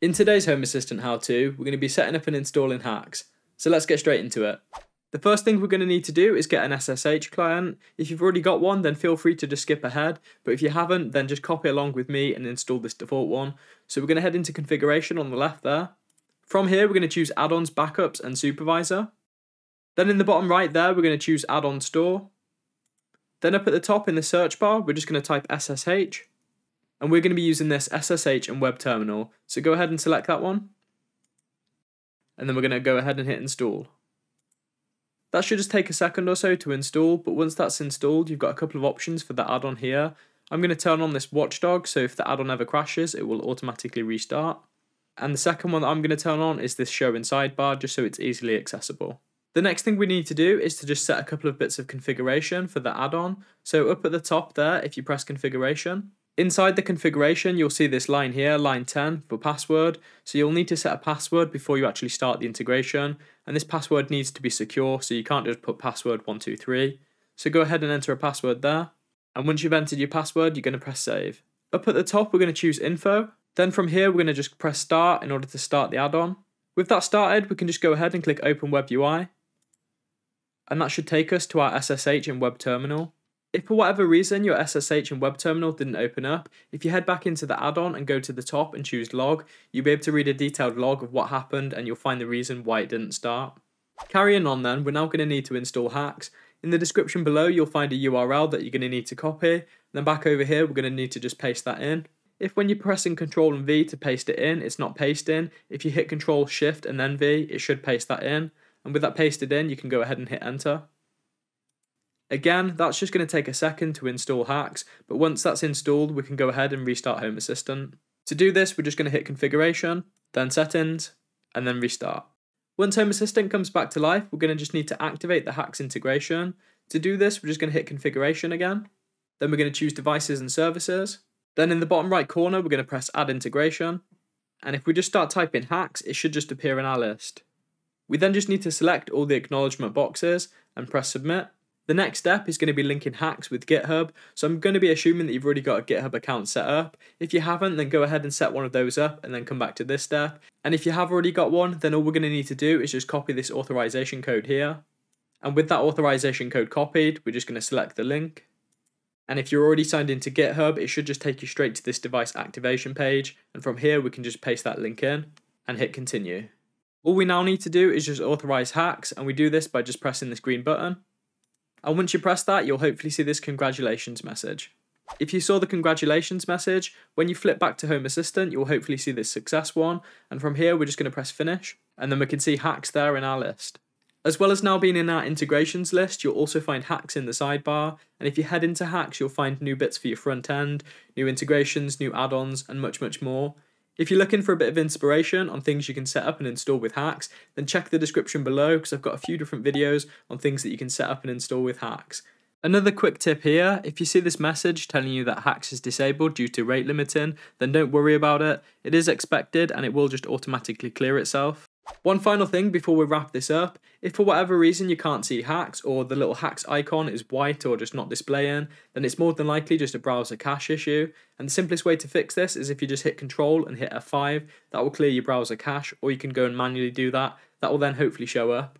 In today's Home Assistant how-to, we're going to be setting up and installing HACS, so let's get straight into it. The first thing we're going to need to do is get an SSH client. If you've already got one, then feel free to just skip ahead, but if you haven't, then just copy along with me and install this default one. So we're going to head into configuration on the left there. From here, we're going to choose addons, backups and supervisor. Then in the bottom right there, we're going to choose add-on store. Then up at the top in the search bar, we're just going to type SSH. And we're going to be using this SSH and web terminal. So go ahead and select that one. And then we're going to go ahead and hit install. That should just take a second or so to install, but once that's installed, you've got a couple of options for the add-on here. I'm going to turn on this watchdog, so if the add-on ever crashes, it will automatically restart. And the second one that I'm going to turn on is this show in sidebar, just so it's easily accessible. The next thing we need to do is to just set a couple of bits of configuration for the add-on. So up at the top there, if you press configuration, inside the configuration, you'll see this line here, line 10 for password. So you'll need to set a password before you actually start the integration. And this password needs to be secure, so you can't just put password 123. So go ahead and enter a password there. And once you've entered your password, you're going to press save. Up at the top, we're going to choose info. Then from here, we're going to just press start in order to start the add-on. With that started, we can just go ahead and click open web UI. And that should take us to our SSH and web terminal. If for whatever reason your SSH and web terminal didn't open up, if you head back into the add-on and go to the top and choose log, you'll be able to read a detailed log of what happened and you'll find the reason why it didn't start. Carrying on then, we're now going to need to install HACS. In the description below you'll find a URL that you're going to need to copy. Then back over here we're going to need to just paste that in. If when you're pressing Ctrl and V to paste it in, it's not pasting, if you hit Ctrl+Shift and then V, it should paste that in. And with that pasted in, you can go ahead and hit enter. Again, that's just going to take a second to install HACS, but once that's installed, we can go ahead and restart Home Assistant. To do this, we're just going to hit configuration, then settings, and then restart. Once Home Assistant comes back to life, we're going to just need to activate the HACS integration. To do this, we're just going to hit configuration again. Then we're going to choose devices and services. Then in the bottom right corner, we're going to press add integration. And if we just start typing HACS, it should just appear in our list. We then just need to select all the acknowledgement boxes and press submit. The next step is going to be linking HACS with GitHub, so I'm going to be assuming that you've already got a GitHub account set up. If you haven't, then go ahead and set one of those up and then come back to this step. And if you have already got one, then all we're going to need to do is just copy this authorization code here. And with that authorization code copied, we're just going to select the link. And if you're already signed into GitHub, it should just take you straight to this device activation page. And from here, we can just paste that link in and hit continue. All we now need to do is just authorize HACS, and we do this by just pressing this green button. And once you press that, you'll hopefully see this congratulations message. If you saw the congratulations message, when you flip back to Home Assistant, you'll hopefully see this success one. And from here, we're just going to press finish, and then we can see HACS there in our list. As well as now being in our integrations list, you'll also find HACS in the sidebar. And if you head into HACS, you'll find new bits for your front end, new integrations, new add-ons, and much, much more. If you're looking for a bit of inspiration on things you can set up and install with HACS, then check the description below because I've got a few different videos on things that you can set up and install with HACS. Another quick tip here, if you see this message telling you that HACS is disabled due to rate limiting, then don't worry about it. It is expected and it will just automatically clear itself. One final thing before we wrap this up, if for whatever reason you can't see HACS or the little HACS icon is white or just not displaying, then it's more than likely just a browser cache issue. And the simplest way to fix this is if you just hit Control and hit F5, that will clear your browser cache, or you can go and manually do that. That will then hopefully show up.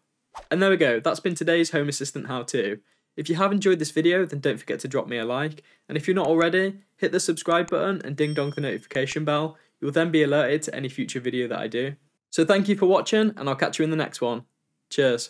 And there we go, that's been today's Home Assistant how-to. If you have enjoyed this video, then don't forget to drop me a like. And if you're not already, hit the subscribe button and ding dong the notification bell. You will then be alerted to any future video that I do. So thank you for watching, and I'll catch you in the next one. Cheers.